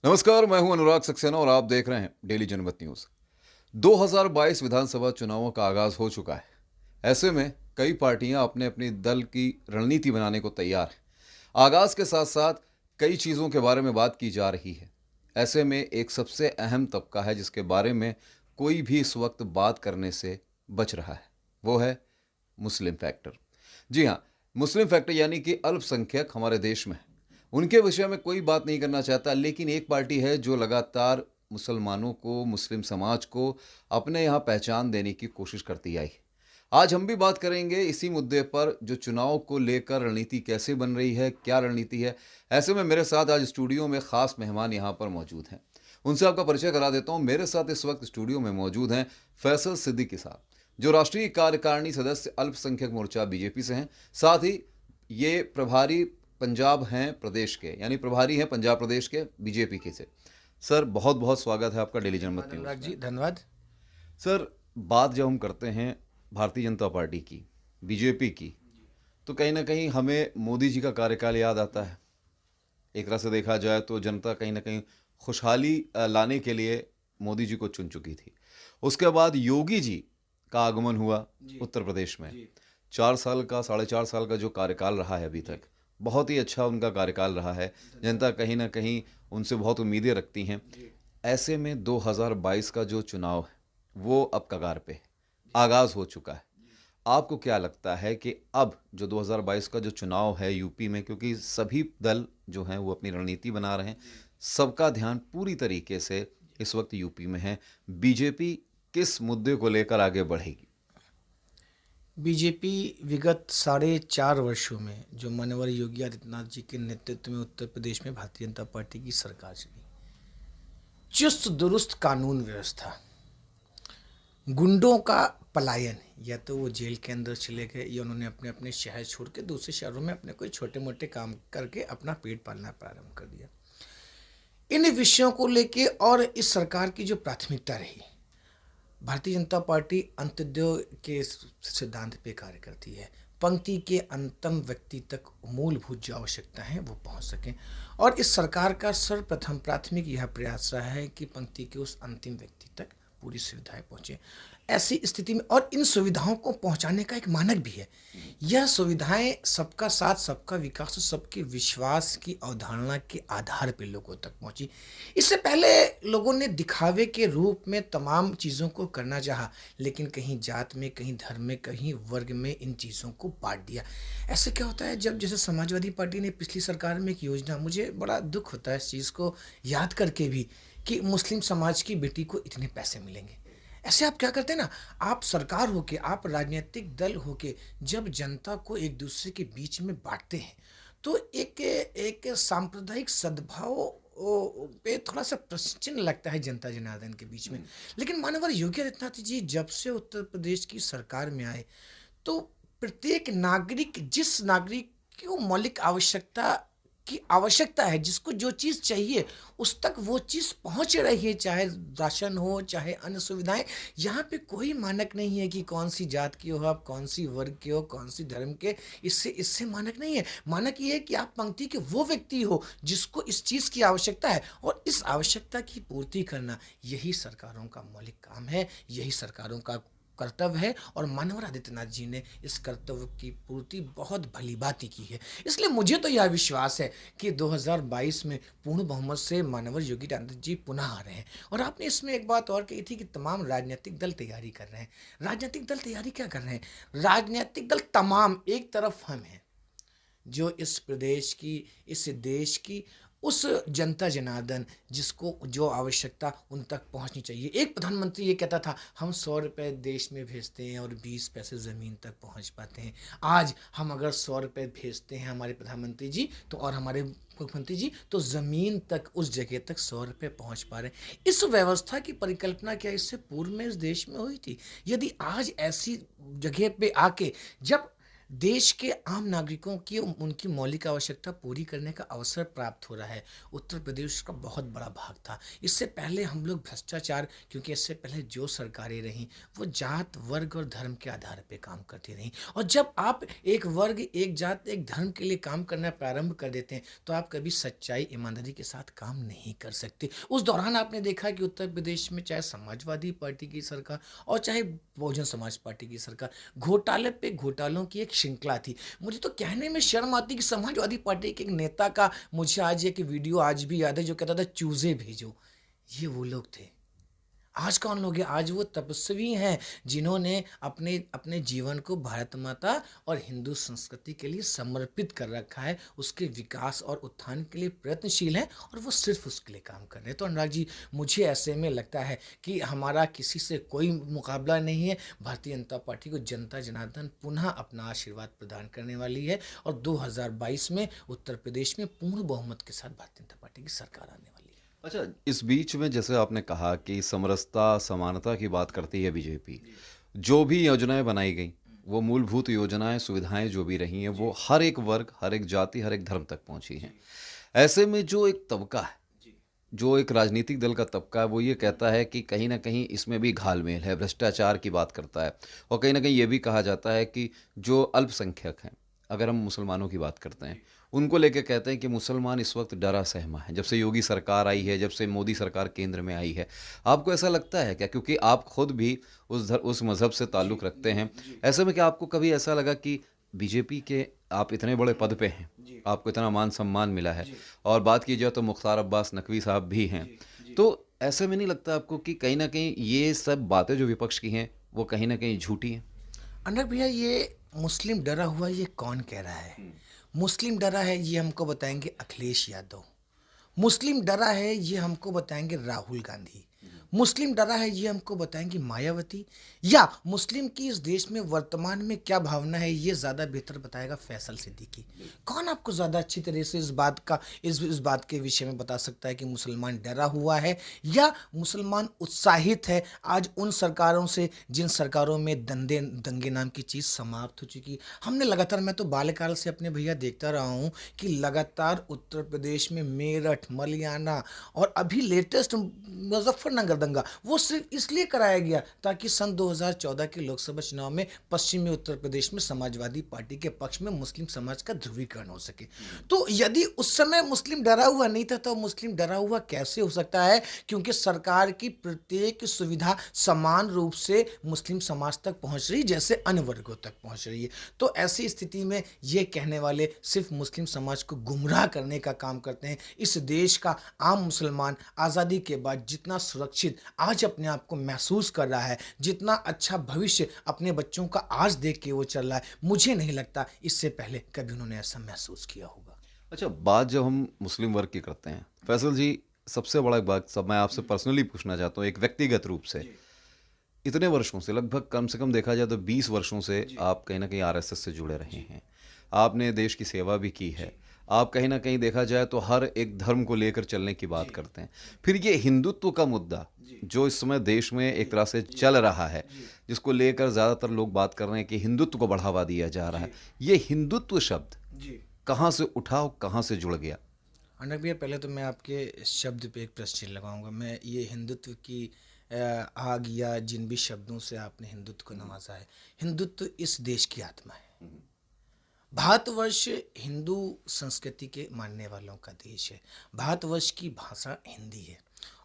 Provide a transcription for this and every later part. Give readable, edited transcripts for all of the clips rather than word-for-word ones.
नमस्कार, मैं हूं अनुराग सक्सेना और आप देख रहे हैं डेली जनमत न्यूज। 2022 विधानसभा चुनावों का आगाज हो चुका है। ऐसे में कई पार्टियां अपने अपने दल की रणनीति बनाने को तैयार हैं। आगाज के साथ साथ कई चीजों के बारे में बात की जा रही है। ऐसे में एक सबसे अहम तबका है जिसके बारे में कोई भी इस वक्त बात करने से बच रहा है, वो है मुस्लिम फैक्टर। जी हाँ, मुस्लिम फैक्टर यानी कि अल्पसंख्यक हमारे देश में है। उनके विषय में कोई बात नहीं करना चाहता, लेकिन एक पार्टी है जो लगातार मुसलमानों को, मुस्लिम समाज को अपने यहाँ पहचान देने की कोशिश करती आई। आज हम भी बात करेंगे इसी मुद्दे पर, जो चुनाव को लेकर रणनीति कैसे बन रही है, क्या रणनीति है। ऐसे में मेरे साथ आज स्टूडियो में खास मेहमान यहाँ पर मौजूद हैं। उनसे आपका परिचय करा देता हूँ। मेरे साथ इस वक्त स्टूडियो में मौजूद हैं फैसल सिद्दीकी साहब, जो राष्ट्रीय कार्यकारिणी सदस्य अल्पसंख्यक मोर्चा बीजेपी से हैं। साथ ही ये प्रभारी पंजाब हैं प्रदेश के, यानी प्रभारी हैं पंजाब प्रदेश के बीजेपी के से। सर, बहुत बहुत स्वागत है आपका डेली जनमत न्यूज़ अनुराग में। जी, धन्यवाद। सर, बात जब हम करते हैं भारतीय जनता पार्टी की, बीजेपी की, तो कहीं ना कहीं हमें मोदी जी का कार्यकाल याद आता है। एक तरह से देखा जाए तो जनता कहीं ना कहीं खुशहाली लाने के लिए मोदी जी को चुन चुकी थी। उसके बाद योगी जी का आगमन हुआ उत्तर प्रदेश में। 4 साल का, 4.5 साल का जो कार्यकाल रहा है अभी तक, बहुत ही अच्छा उनका कार्यकाल रहा है। जनता कहीं ना कहीं उनसे बहुत उम्मीदें रखती हैं। ऐसे में 2022 का जो चुनाव है वो अब कगार पे है, आगाज़ हो चुका है। आपको क्या लगता है कि अब जो 2022 का जो चुनाव है यूपी में, क्योंकि सभी दल जो हैं वो अपनी रणनीति बना रहे हैं, सबका ध्यान पूरी तरीके से इस वक्त यूपी में है, बीजेपी किस मुद्दे को लेकर आगे बढ़ेगी? बीजेपी विगत 4.5 वर्षों में जो माननीय योगी आदित्यनाथ जी के नेतृत्व में उत्तर प्रदेश में भारतीय जनता पार्टी की सरकार चली, चुस्त दुरुस्त कानून व्यवस्था, गुंडों का पलायन, या तो वो जेल के अंदर चले गए या उन्होंने अपने अपने शहर छोड़ के दूसरे शहरों में अपने कोई छोटे मोटे काम करके अपना पेट पालना प्रारंभ कर दिया। इन विषयों को लेके और इस सरकार की जो प्राथमिकता रही, भारतीय जनता पार्टी अंत्योदय के सिद्धांत पे कार्य करती है। पंक्ति के अंतिम व्यक्ति तक मूलभूत जो आवश्यकता है वो पहुंच सकें, और इस सरकार का सर्वप्रथम प्राथमिक यह प्रयास रहा है कि पंक्ति के उस अंतिम व्यक्ति तक पूरी सुविधाएं पहुंचे। ऐसी स्थिति में और इन सुविधाओं को पहुंचाने का एक मानक भी है। यह सुविधाएं सबका साथ, सबका विकास और सबके विश्वास की अवधारणा के आधार पर लोगों तक पहुंची। इससे पहले लोगों ने दिखावे के रूप में तमाम चीज़ों को करना चाहा, लेकिन कहीं जात में, कहीं धर्म में, कहीं वर्ग में इन चीज़ों को बांट दिया। ऐसे क्या होता है, जब जैसे समाजवादी पार्टी ने पिछली सरकार में एक योजना, मुझे बड़ा दुख होता है इस चीज़ को याद करके भी, कि मुस्लिम समाज की बेटी को इतने पैसे मिलेंगे। ऐसे आप क्या करते हैं ना, आप सरकार होके, आप राजनीतिक दल होके जब जनता को एक दूसरे के बीच में बांटते हैं, तो एक एक सांप्रदायिक सद्भाव पे थोड़ा सा प्रश्न चिन्ह लगता है जनता जनार्दन के बीच में। लेकिन माननीय योगी आदित्यनाथ जी जब से उत्तर प्रदेश की सरकार में आए, तो प्रत्येक नागरिक, जिस नागरिक को मौलिक आवश्यकता है, जिसको जो चीज़ चाहिए उस तक वो चीज़ पहुंच रही है, चाहे राशन हो, चाहे अन्य सुविधाएं। यहाँ पे कोई मानक नहीं है कि कौन सी जात के हो आप, कौन सी वर्ग के हो, कौन सी धर्म के। इससे इससे मानक नहीं है। मानक ये है कि आप पंक्ति के वो व्यक्ति हो जिसको इस चीज़ की आवश्यकता है, और इस आवश्यकता की पूर्ति करना यही सरकारों का मौलिक काम है, यही सरकारों का कर्तव्य है। और माननीय आदित्यनाथ जी ने इस कर्तव्य की पूर्ति बहुत भली भांति की है। इसलिए मुझे तो यह विश्वास है कि 2022 में पूर्ण बहुमत से माननीय योगी आदित्यनाथ जी पुनः आ रहे हैं। और आपने इसमें एक बात और कही थी कि तमाम राजनीतिक दल तैयारी कर रहे हैं। राजनीतिक दल तैयारी क्या कर रहे हैं? राजनीतिक दल तमाम, एक तरफ हम हैं जो इस प्रदेश की, इस देश की उस जनता जनार्दन जिसको जो आवश्यकता उन तक पहुंचनी चाहिए। एक प्रधानमंत्री ये कहता था, हम 100 रुपये देश में भेजते हैं और 20 पैसे ज़मीन तक पहुंच पाते हैं। आज हम अगर 100 रुपये भेजते हैं हमारे प्रधानमंत्री जी तो, और हमारे मुख्यमंत्री जी तो, ज़मीन तक, उस जगह तक 100 रुपये पहुंच पा रहे हैं। इस व्यवस्था की परिकल्पना क्या इससे पूर्व में इस देश में हुई थी? यदि आज ऐसी जगह पे आके, जब देश के आम नागरिकों की उनकी मौलिक आवश्यकता पूरी करने का अवसर प्राप्त हो रहा है। उत्तर प्रदेश का बहुत बड़ा भाग था। इससे पहले हम लोग भ्रष्टाचार, क्योंकि इससे पहले जो सरकारें रहीं वो जात, वर्ग और धर्म के आधार पे काम करती रहीं। और जब आप एक वर्ग, एक जात, एक धर्म के लिए काम करना प्रारंभ कर देते हैं तो आप कभी सच्चाई, ईमानदारी के साथ काम नहीं कर सकते। उस दौरान आपने देखा कि उत्तर प्रदेश में चाहे समाजवादी पार्टी की सरकार और चाहे बहुजन समाज पार्टी की सरकार, घोटाले पे घोटालों की एक श्रृंखला थी। मुझे तो कहने में शर्म आती कि समाजवादी पार्टी के एक नेता का मुझे आज एक वीडियो आज भी याद है जो कहता था चूजे भेजो। ये वो लोग थे। आज कौन लोग हैं? आज वो तपस्वी हैं जिन्होंने अपने अपने जीवन को भारत माता और हिंदू संस्कृति के लिए समर्पित कर रखा है। उसके विकास और उत्थान के लिए प्रयत्नशील हैं और वो सिर्फ उसके लिए काम कर रहे हैं। तो अनुराग जी, मुझे ऐसे में लगता है कि हमारा किसी से कोई मुकाबला नहीं है। भारतीय जनता पार्टी को जनता जनार्दन पुनः अपना आशीर्वाद प्रदान करने वाली है और 2022 में उत्तर प्रदेश में पूर्ण बहुमत के साथ भारतीय जनता पार्टी की सरकार आने वाली है। अच्छा, इस बीच में जैसे आपने कहा कि समरसता समानता की बात करती है बीजेपी, जो भी योजनाएं बनाई गई वो मूलभूत योजनाएं, सुविधाएं जो भी रही हैं वो हर एक वर्ग, हर एक जाति, हर एक धर्म तक पहुंची हैं। ऐसे में जो एक तबका है, जो एक राजनीतिक दल का तबका है, वो ये कहता है कि कहीं ना कहीं इसमें भी घालमेल है, भ्रष्टाचार की बात करता है। और कहीं ना कहीं ये भी कहा जाता है कि जो अल्पसंख्यक हैं, अगर हम मुसलमानों की बात करते हैं, उनको लेके कहते हैं कि मुसलमान इस वक्त डरा सहमा है, जब से योगी सरकार आई है, जब से मोदी सरकार केंद्र में आई है। आपको ऐसा लगता है क्या, क्योंकि आप खुद भी उस मज़हब से ताल्लुक़ रखते हैं, ऐसे में क्या आपको कभी ऐसा लगा कि बीजेपी के आप इतने बड़े पद पे हैं, आपको इतना मान सम्मान मिला है, और बात की जाए तो मुख्तार अब्बास नकवी साहब भी हैं, तो ऐसे में नहीं लगता आपको कि कहीं ना कहीं ये सब बातें जो विपक्ष की हैं वो कहीं ना कहीं झूठी हैं? अनुराग भैया, ये मुस्लिम डरा हुआ ये कौन कह रहा है? मुस्लिम डरा है ये हमको बताएंगे अखिलेश यादव। मुस्लिम डरा है ये हमको बताएंगे राहुल गांधी। मुस्लिम डरा है ये हमको बताएंगी मायावती। या मुस्लिम की इस देश में वर्तमान में क्या भावना है ये ज़्यादा बेहतर बताएगा फैसल सिद्दीकी। कौन आपको ज़्यादा अच्छी तरह से इस बात के विषय में बता सकता है कि मुसलमान डरा हुआ है या मुसलमान उत्साहित है आज उन सरकारों से जिन सरकारों में दंगे नाम की चीज़ समाप्त हो चुकी। हमने लगातार, मैं तो बाल्यकाल से अपने भैया देखता रहा हूँ कि लगातार उत्तर प्रदेश में मेरठ, मलियाना और अभी लेटेस्ट मुजफ्फरनगर दंगा वो सिर्फ इसलिए कराया गया ताकि सन 2014 के लोकसभा चुनाव में पश्चिमी उत्तर प्रदेश में समाजवादी पार्टी के पक्ष में मुस्लिम समाज का ध्रुवीकरण हो सके। तो यदि उस समय मुस्लिम डरा हुआ नहीं था तो मुस्लिम डरा हुआ कैसे हो सकता है? क्योंकि सरकार की प्रत्येक सुविधा समान रूप से मुस्लिम समाज तक पहुंच रही जैसे अन्य वर्गों तक पहुंच रही है। तो ऐसी स्थिति में ये कहने वाले सिर्फ मुस्लिम समाज को गुमराह करने का काम करते हैं। इस देश का आम मुसलमान आज़ादी के बाद जितना सुरक्षित आज अपने आप को महसूस कर रहा है, जितना अच्छा भविष्य अपने बच्चों का आज देख के वो चल रहा है, मुझे नहीं लगता इससे पहले कभी उन्होंने ऐसा महसूस किया होगा। अच्छा, बात जब हम मुस्लिम वर्ग की करते हैं, फैसल जी, सबसे बड़ा बात सब मैं आपसे पर्सनली पूछना चाहता हूँ, एक व्यक्तिगत रूप से, इतने वर्षों से, लगभग कम से कम देखा जाए तो 20 वर्षों से आप कहीं ना कहीं आरएसएस से जुड़े रहे हैं, आपने देश की सेवा भी की है, आप कहीं ना कहीं देखा जाए तो हर एक धर्म को लेकर चलने की बात करते हैं। फिर ये हिंदुत्व का मुद्दा जो इस समय देश में एक तरह से चल रहा है, जिसको लेकर ज़्यादातर लोग बात कर रहे हैं कि हिंदुत्व को बढ़ावा दिया जा रहा है, ये हिंदुत्व शब्द कहाँ से उठा और कहाँ से जुड़ गया? अनुराग भैया, पहले तो मैं आपके इस शब्द पे एक प्रश्न चिन्ह लगाऊंगा। मैं ये हिंदुत्व की आग या जिन भी शब्दों से आपने हिंदुत्व को नवाजा है, हिंदुत्व इस देश की आत्मा है। भारतवर्ष हिंदू संस्कृति के मानने वालों का देश है। भारतवर्ष की भाषा हिंदी है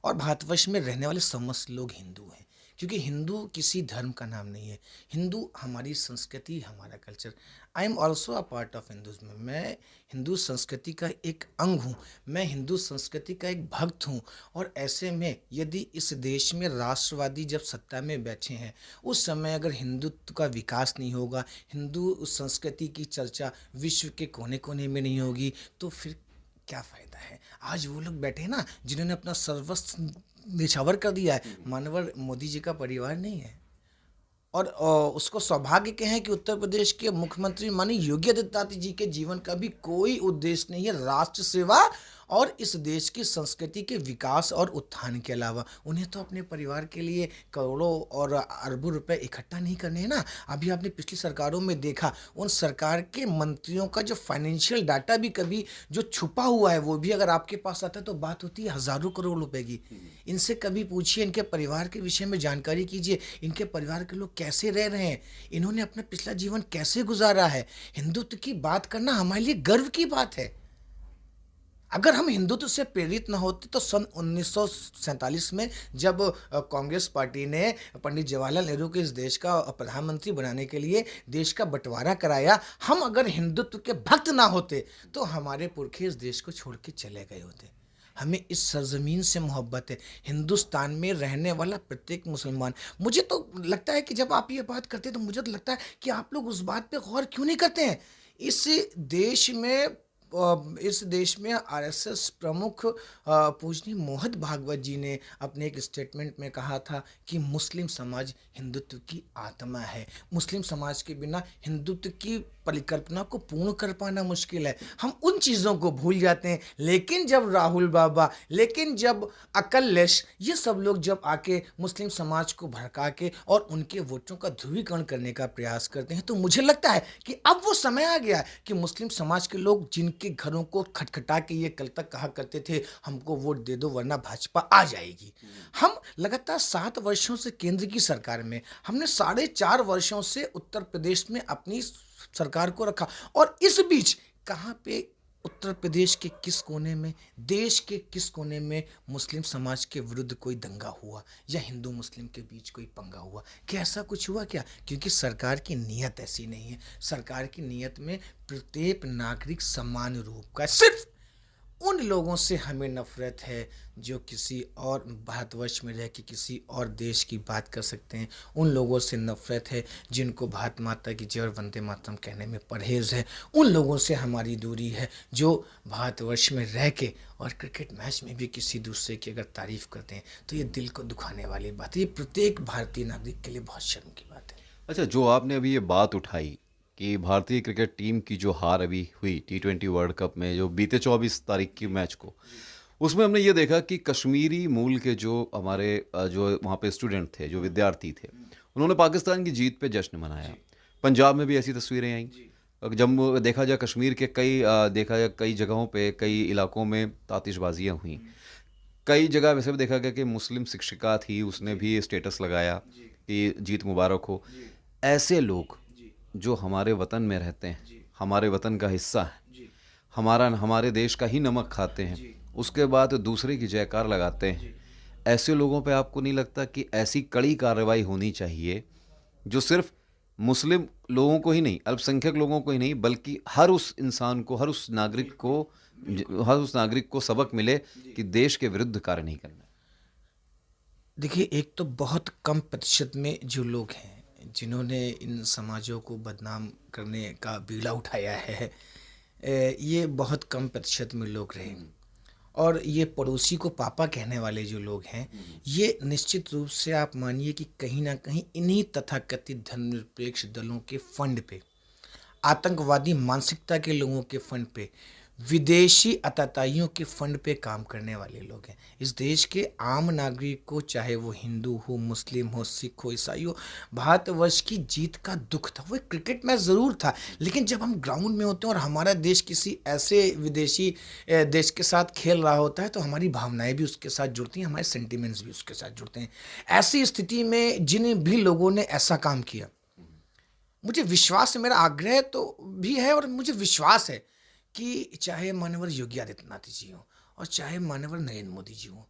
और भारतवर्ष में रहने वाले समस्त लोग हिंदू हैं, क्योंकि हिंदू किसी धर्म का नाम नहीं है। हिंदू हमारी संस्कृति, हमारा culture. I am also a part of हिंदुज़्म। मैं हिंदू संस्कृति का एक अंग हूँ, मैं हिंदू संस्कृति का एक भक्त हूँ। और ऐसे में यदि इस देश में राष्ट्रवादी जब सत्ता में बैठे हैं, उस समय अगर हिंदुत्व का विकास नहीं होगा, हिंदू संस्कृति की चर्चा विश्व के कोने कोने में नहीं होगी, तो फिर क्या फ़ायदा है? आज वो लोग बैठे हैं ना जिन्होंने अपना सर्वस्व निछावर कर दिया है। मानवर मोदी जी का परिवार नहीं है और उसको सौभाग्य के हैं कि उत्तर प्रदेश के मुख्यमंत्री माननीय योगी आदित्यनाथ जी के जीवन का भी कोई उद्देश्य नहीं है राष्ट्र सेवा और इस देश की संस्कृति के विकास और उत्थान के अलावा उन्हें तो अपने परिवार के लिए करोड़ों और अरबों रुपए इकट्ठा नहीं करने हैं ना। अभी आपने पिछली सरकारों में देखा, उन सरकार के मंत्रियों का जो फाइनेंशियल डाटा भी कभी जो छुपा हुआ है वो भी अगर आपके पास आता है तो बात होती है हजारों करोड़ रुपए की। इनसे कभी पूछिए, इनके परिवार के विषय में जानकारी कीजिए, इनके परिवार के लोग कैसे रह रहे हैं, इन्होंने अपना पिछला जीवन कैसे गुजारा है। हिंदुत्व की बात करना हमारे लिए गर्व की बात है। अगर हम हिंदुत्व से प्रेरित न होते तो सन 1947 में जब कांग्रेस पार्टी ने पंडित जवाहरलाल नेहरू को इस देश का प्रधानमंत्री बनाने के लिए देश का बंटवारा कराया, हम अगर हिंदुत्व के भक्त ना होते तो हमारे पुरखे इस देश को छोड़ के चले गए होते। हमें इस सरजमीन से मोहब्बत है, हिंदुस्तान में रहने वाला प्रत्येक मुसलमान। मुझे तो लगता है कि जब आप ये बात करते हैं तो मुझे तो लगता है कि आप लोग उस बात पे गौर क्यों नहीं करते हैं। इस देश में आरएसएस प्रमुख पूजनीय मोहन भागवत जी ने अपने एक स्टेटमेंट में कहा था कि मुस्लिम समाज हिंदुत्व की आत्मा है। मुस्लिम समाज के बिना हिंदुत्व की परिकल्पना को पूर्ण कर पाना मुश्किल है। हम उन चीज़ों को भूल जाते हैं। लेकिन जब राहुल बाबा, लेकिन जब अकलेश, ये सब लोग जब आके मुस्लिम समाज को भड़का के और उनके वोटों का ध्रुवीकरण करने का प्रयास करते हैं तो मुझे लगता है कि अब वो समय आ गया है कि मुस्लिम समाज के लोग जिनके घरों को खटखटा के ये कल तक कहा करते थे हमको वोट दे दो वरना भाजपा आ जाएगी। हम लगातार 7 वर्षों से केंद्र की सरकार में, हमने 4.5 वर्षों से उत्तर प्रदेश में अपनी सरकार को रखा, और इस बीच कहाँ पे उत्तर प्रदेश के किस कोने में, देश के किस कोने में मुस्लिम समाज के विरुद्ध कोई दंगा हुआ या हिंदू मुस्लिम के बीच कोई पंगा हुआ? क्या ऐसा कुछ हुआ क्या? क्योंकि सरकार की नीयत ऐसी नहीं है। सरकार की नीयत में प्रत्येक नागरिक समान रूप का है। सिर्फ उन लोगों से हमें नफरत है जो किसी और भारतवर्ष में रह के किसी और देश की बात कर सकते हैं। उन लोगों से नफरत है जिनको भारत माता की जय और वंदे मातरम कहने में परहेज है। उन लोगों से हमारी दूरी है जो भारतवर्ष में रह के और क्रिकेट मैच में भी किसी दूसरे की अगर तारीफ करते हैं तो ये दिल को दुखाने वाली बात है। ये प्रत्येक भारतीय नागरिक के लिए बहुत शर्म की बात है। अच्छा, जो आपने अभी ये बात उठाई कि भारतीय क्रिकेट टीम की जो हार अभी हुई T20 वर्ल्ड कप में, जो बीते 24 तारीख की मैच को, उसमें हमने ये देखा कि कश्मीरी मूल के जो हमारे जो वहाँ पे स्टूडेंट थे, जो विद्यार्थी थे, उन्होंने पाकिस्तान की जीत पे जश्न मनाया। पंजाब में भी ऐसी तस्वीरें आई। जब देखा जाए कश्मीर के कई जगहों पे, कई इलाकों में आतिशबाजियाँ हुई। कई जगह वैसे भी देखा गया कि मुस्लिम शिक्षिका थी, उसने भी स्टेटस लगाया कि जीत मुबारक हो। ऐसे लोग जो हमारे वतन में रहते हैं, हमारे वतन का हिस्सा है, हमारे देश का ही नमक खाते हैं, उसके बाद दूसरे की जयकार लगाते हैं, ऐसे लोगों पे आपको नहीं लगता कि ऐसी कड़ी कार्रवाई होनी चाहिए जो सिर्फ मुस्लिम लोगों को ही नहीं, अल्पसंख्यक लोगों को ही नहीं, बल्कि हर उस इंसान को, हर उस नागरिक को सबक मिले कि देश के विरुद्ध कार्य नहीं करना? देखिए, एक तो बहुत कम प्रतिशत में जो लोग हैं जिन्होंने इन समाजों को बदनाम करने का बीड़ा उठाया है, ये बहुत कम प्रतिशत में लोग रहे। और ये पड़ोसी को पापा कहने वाले जो लोग हैं, ये निश्चित रूप से आप मानिए कि कहीं ना कहीं इन्हीं तथाकथित धर्मनिरपेक्ष दलों के फंड पे, आतंकवादी मानसिकता के लोगों के फंड पे, विदेशी अताताइयों के फंड पे काम करने वाले लोग हैं। इस देश के आम नागरिक को, चाहे वो हिंदू हो, मुस्लिम हो, सिख हो, ईसाई हो, भारतवर्ष की जीत का दुख था। वो एक क्रिकेट मैच ज़रूर था, लेकिन जब हम ग्राउंड में होते हैं और हमारा देश किसी ऐसे विदेशी देश के साथ खेल रहा होता है तो हमारी भावनाएं भी उसके साथ जुड़ती हैं, हमारे सेंटिमेंट्स भी उसके साथ जुड़ते हैं। ऐसी स्थिति में जिन भी लोगों ने ऐसा काम किया, मुझे विश्वास है, मेरा आग्रह तो भी है और मुझे विश्वास है कि चाहे माननीय योगी आदित्यनाथ जी हों और चाहे माननीय नरेंद्र मोदी जी हों,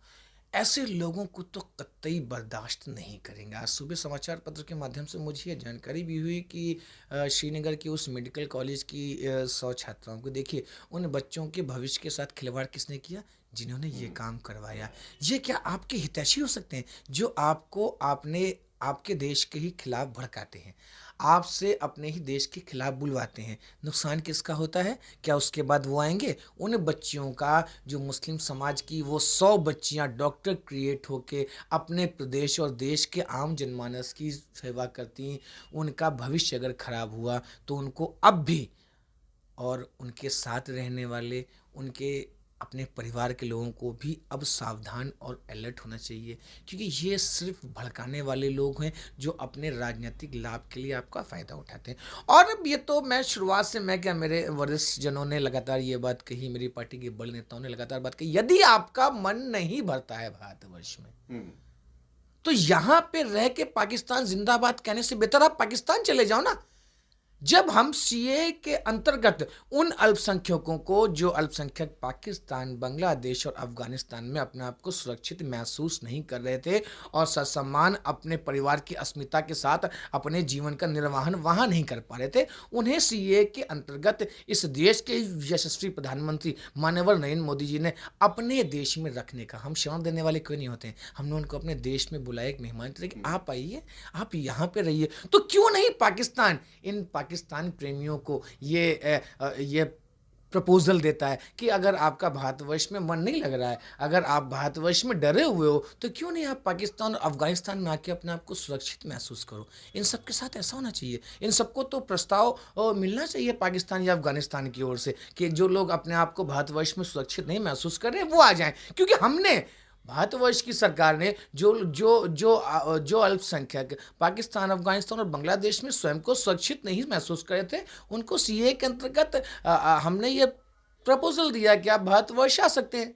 ऐसे लोगों को तो कतई बर्दाश्त नहीं करेंगे। आज सुबह समाचार पत्र के माध्यम से मुझे ये जानकारी भी हुई कि श्रीनगर की उस मेडिकल कॉलेज की 100 छात्राओं को, देखिए उन बच्चों के भविष्य के साथ खिलवाड़ किसने किया? जिन्होंने ये काम करवाया। ये क्या आपके हितैषी हो सकते हैं जो आपके देश के ही खिलाफ भड़काते हैं, आपसे अपने ही देश के खिलाफ बुलवाते हैं? नुकसान किसका होता है? क्या उसके बाद वो आएंगे? उन बच्चियों का, जो मुस्लिम समाज की वो 100 बच्चियां डॉक्टर क्रिएट होके अपने प्रदेश और देश के आम जनमानस की सेवा करती, उनका भविष्य अगर खराब हुआ तो उनको अब भी और उनके साथ रहने वाले, उनके अपने परिवार के लोगों को भी अब सावधान और अलर्ट होना चाहिए, क्योंकि ये सिर्फ भड़काने वाले लोग हैं जो अपने राजनीतिक लाभ के लिए आपका फ़ायदा उठाते हैं। और अब ये तो मैं शुरुआत से, मैं क्या, मेरे वरिष्ठ जनों ने लगातार ये बात कही, मेरी पार्टी के बड़े नेताओं ने लगातार बात कही, यदि आपका मन नहीं भरता है भारतवर्ष में, तो यहाँ पे रह के पाकिस्तान जिंदाबाद कहने से बेहतर आप पाकिस्तान चले जाओ ना। जब हम सीए के अंतर्गत उन अल्पसंख्यकों को, जो अल्पसंख्यक पाकिस्तान, बांग्लादेश और अफगानिस्तान में अपने आप को सुरक्षित महसूस नहीं कर रहे थे और ससम्मान अपने परिवार की अस्मिता के साथ अपने जीवन का निर्वहन वहां नहीं कर पा रहे थे, उन्हें सीए के अंतर्गत इस देश के यशस्वी प्रधानमंत्री माननीय नरेंद्र मोदी जी ने अपने देश में रखने का, हम शरण देने वाले कोई नहीं होते हैं, हमने उनको अपने देश में बुलाया, एक मेहमान की तरह कि आप आइए, आप यहाँ पे रहिए। तो क्यों नहीं पाकिस्तान इन पाकिस्तान प्रेमियों को ये प्रपोजल देता है कि अगर आपका भारतवर्ष में मन नहीं लग रहा है, अगर आप भारतवर्ष में डरे हुए हो, तो क्यों नहीं आप पाकिस्तान और अफगानिस्तान में आके अपने आप को सुरक्षित महसूस करो। इन सब के साथ ऐसा होना चाहिए, इन सबको तो प्रस्ताव मिलना चाहिए पाकिस्तान या अफगानिस्तान की ओर से कि जो लोग अपने आप को भारतवर्ष में सुरक्षित नहीं महसूस कर रहे वो आ जाएं, क्योंकि हमने, भारतवर्ष की सरकार ने जो जो जो जो अल्पसंख्यक पाकिस्तान, अफगानिस्तान और बांग्लादेश में स्वयं को सुरक्षित नहीं महसूस कर रहे थे, उनको सीए के अंतर्गत हमने ये प्रपोजल दिया कि आप भारतवर्ष आ सकते हैं।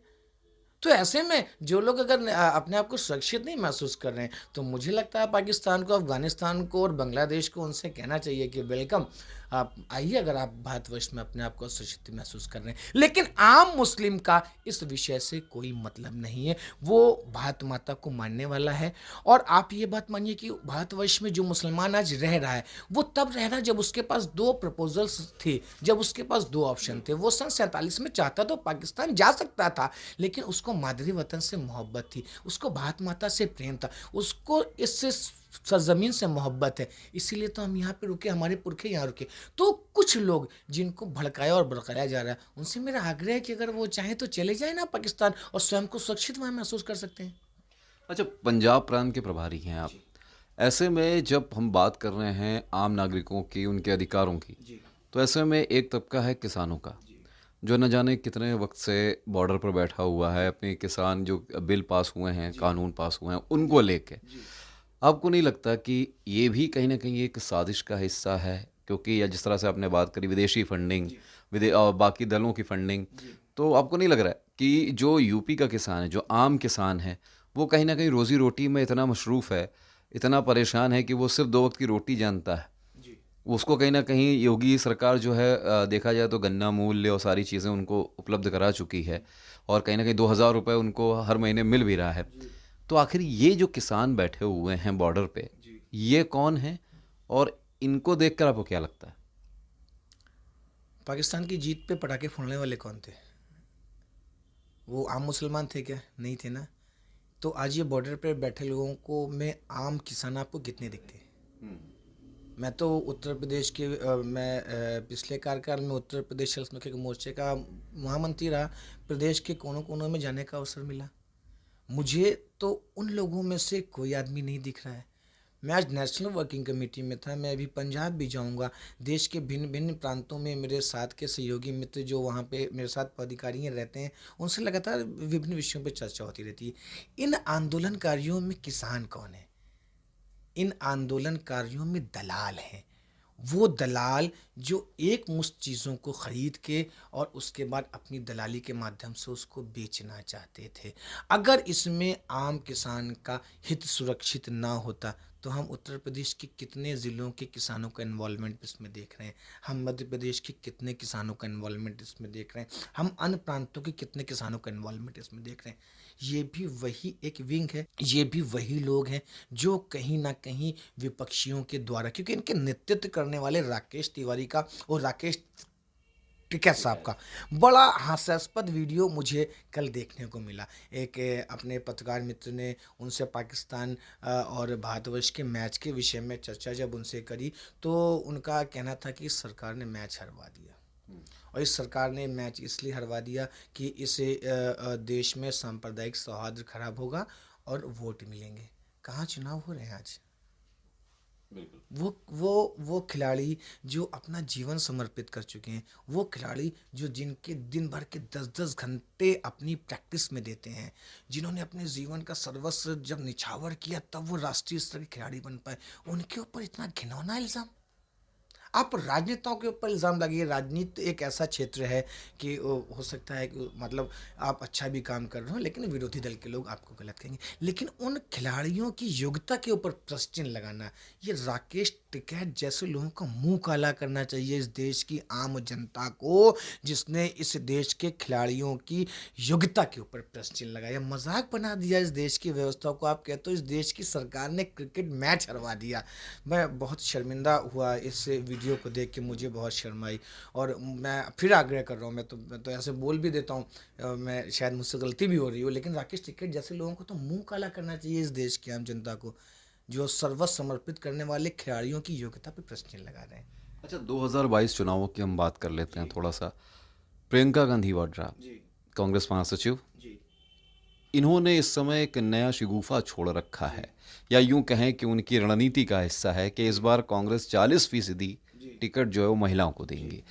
तो ऐसे में जो लोग अगर अपने आप को सुरक्षित नहीं महसूस कर रहे हैं, तो मुझे लगता है पाकिस्तान को, अफगानिस्तान को और बांग्लादेश को उनसे कहना चाहिए कि वेलकम, आप आइए अगर आप भारतवर्ष में अपने आप को सुरक्षित महसूस कर रहे हैं। लेकिन आम मुस्लिम का इस विषय से कोई मतलब नहीं है, वो भारत माता को मानने वाला है। और आप ये बात मानिए कि भारतवर्ष में जो मुसलमान आज रह रहा है, वो तब रह रहा है जब उसके पास दो प्रपोजल्स थे, जब उसके पास दो ऑप्शन थे। वो सन 47 में चाहता तो पाकिस्तान जा सकता था, लेकिन उसको मादरी वतन से मोहब्बत थी, उसको भारत माता से प्रेम था, उसको इससे सरजमीन से मोहब्बत है, इसीलिए तो हम यहाँ पे रुके, हमारे पुरखे यहाँ रुके। तो कुछ लोग जिनको भड़काया और भड़काया जा रहा है, उनसे मेरा आग्रह है कि अगर वो चाहें तो चले जाए ना पाकिस्तान, और स्वयं को सुरक्षित वहाँ महसूस कर सकते हैं। अच्छा, पंजाब प्रांत के प्रभारी हैं आप। ऐसे में जब हम बात कर रहे हैं आम नागरिकों की, उनके अधिकारों की, तो ऐसे में एक तबका है किसानों का, जो न जाने कितने वक्त से बॉर्डर पर बैठा हुआ है, अपने किसान जो बिल पास हुए हैं, कानून पास हुए हैं, उनको लेके। आपको नहीं लगता कि ये भी कहीं ना कहीं एक साजिश का हिस्सा है? क्योंकि या जिस तरह से आपने बात करी विदेशी फंडिंग, और बाकी दलों की फंडिंग, तो आपको नहीं लग रहा है कि जो यूपी का किसान है, जो आम किसान है, वो कहीं ना कहीं रोज़ी रोटी में इतना मशरूफ़ है, इतना परेशान है कि वो सिर्फ दो वक्त की रोटी जानता है? उसको कहीं ना कहीं योगी सरकार जो है, देखा जाए तो गन्ना मूल्य और सारी चीज़ें उनको उपलब्ध करा चुकी है, और कहीं ना कहीं 2,000 रुपये उनको हर महीने मिल भी रहा है। तो आखिर ये जो किसान बैठे हुए हैं बॉर्डर पे, ये कौन है, और इनको देखकर आपको क्या लगता है? पाकिस्तान की जीत पे पटाखे फोड़ने वाले कौन थे? वो आम मुसलमान थे क्या? नहीं थे ना। तो आज ये बॉर्डर पे बैठे लोगों को में आम किसान आपको कितने दिखते हैं? मैं तो उत्तर प्रदेश के पिछले कार्यकाल में उत्तर प्रदेश अल्पसंख्यक मोर्चे का महामंत्री रहा, प्रदेश के कोनों कोनों में जाने का अवसर मिला। मुझे तो उन लोगों में से कोई आदमी नहीं दिख रहा है। मैं आज नेशनल वर्किंग कमेटी में था, मैं अभी पंजाब भी जाऊंगा। देश के भिन्न भिन्न प्रांतों में मेरे साथ के सहयोगी मित्र जो वहाँ पे मेरे साथ पदाधिकारी रहते हैं, उनसे लगातार विभिन्न विषयों पर चर्चा होती रहती है। इन आंदोलनकारियों में किसान कौन है? इन आंदोलनकारियों में दलाल हैं। वो दलाल जो एक मुश्त चीज़ों को ख़रीद के और उसके बाद अपनी दलाली के माध्यम से उसको बेचना चाहते थे। अगर इसमें आम किसान का हित सुरक्षित ना होता, तो हम उत्तर प्रदेश के कितने ज़िलों के किसानों का इन्वॉल्वमेंट इसमें देख रहे हैं, हम मध्य प्रदेश के कितने किसानों का इन्वॉल्वमेंट इसमें देख रहे हैं, हम अन्य प्रांतों के कितने किसानों का इन्वॉल्वमेंट इसमें देख रहे हैं। ये भी वही एक विंग है, ये भी वही लोग हैं जो कहीं ना कहीं विपक्षियों के द्वारा, क्योंकि इनके नेतृत्व करने वाले राकेश तिवारी का और राकेश टिकैत साहब का बड़ा हास्यास्पद वीडियो मुझे कल देखने को मिला। एक अपने पत्रकार मित्र ने उनसे पाकिस्तान और भारतवर्ष के मैच के विषय में चर्चा जब उनसे करी, तो उनका कहना था कि सरकार ने मैच हरवा दिया, और इस सरकार ने मैच इसलिए हरवा दिया कि इससे देश में सांप्रदायिक सौहार्द खराब होगा और वोट मिलेंगे। कहाँ चुनाव हो रहे हैं आज? वो खिलाड़ी जो अपना जीवन समर्पित कर चुके हैं, वो खिलाड़ी जो जिनके दिन भर के 10-10 घंटे अपनी प्रैक्टिस में देते हैं, जिन्होंने अपने जीवन का सर्वस्व जब निछावर किया तब वो राष्ट्रीय स्तर के खिलाड़ी बन पाए, उनके ऊपर इतना घिनौना इल्ज़ाम। आप राजनेताओं के ऊपर इल्ज़ाम लगाइए। राजनीति एक ऐसा क्षेत्र है कि हो सकता है कि मतलब आप अच्छा भी काम कर रहे हो लेकिन विरोधी दल के लोग आपको गलत कहेंगे, लेकिन उन खिलाड़ियों की योग्यता के ऊपर प्रश्न चिन्ह लगाना, ये राकेश टिकैत जैसे लोगों का मुंह काला करना चाहिए इस देश की आम जनता को, जिसने इस देश के खिलाड़ियों की योग्यता के ऊपर प्रश्न चिन्ह लगाया, मजाक बना दिया इस देश की व्यवस्था को। आप कहते हो इस देश की सरकार ने क्रिकेट मैच हरवा दिया। मैं बहुत शर्मिंदा हुआ इस वीडियो को देख के, मुझे बहुत शर्म आई। और मैं फिर आग्रह कर रहा हूँ, मैं तो ऐसे बोल भी देता हूँ, मैं शायद मुझसे गलती भी हो रही हो, लेकिन राकेश टिकैत जैसे लोगों को तो मुंह काला करना चाहिए इस देश की आम जनता को, जो सर्वस्व समर्पित करने वाले खिलाड़ियों की योग्यता पर प्रश्न चिन्ह लगा रहे हैं। अच्छा, 2022 चुनावों की हम बात कर लेते हैं थोड़ा सा। प्रियंका गांधी वाड्रा, कांग्रेस महासचिव, इन्होंने इस समय एक नया शिगुफा छोड़ रखा है, या यूं कहें कि उनकी रणनीति का हिस्सा है कि इस बार कांग्रेस 40% टिकट जो है वो महिलाओं को देंगी।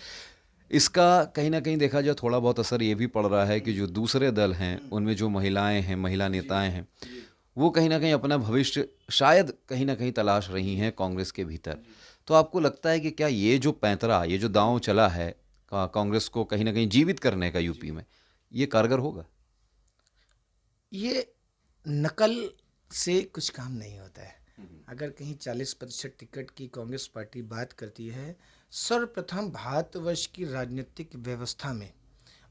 इसका कहीं ना कहीं देखा जाए थोड़ा बहुत असर ये भी पड़ रहा है कि जो दूसरे दल हैं उनमें जो महिलाएं हैं, महिला नेताएं हैं, वो कहीं ना कहीं अपना भविष्य शायद कहीं ना कहीं तलाश रही हैं कांग्रेस के भीतर। तो आपको लगता है कि क्या ये जो पैंतरा, ये जो दांव चला है कांग्रेस को कहीं ना कहीं जीवित करने का यूपी में, ये कारगर होगा? ये नकल से कुछ काम नहीं होता है। अगर कहीं 40% टिकट की कांग्रेस पार्टी बात करती है, सर्वप्रथम भारतवर्ष की राजनीतिक व्यवस्था में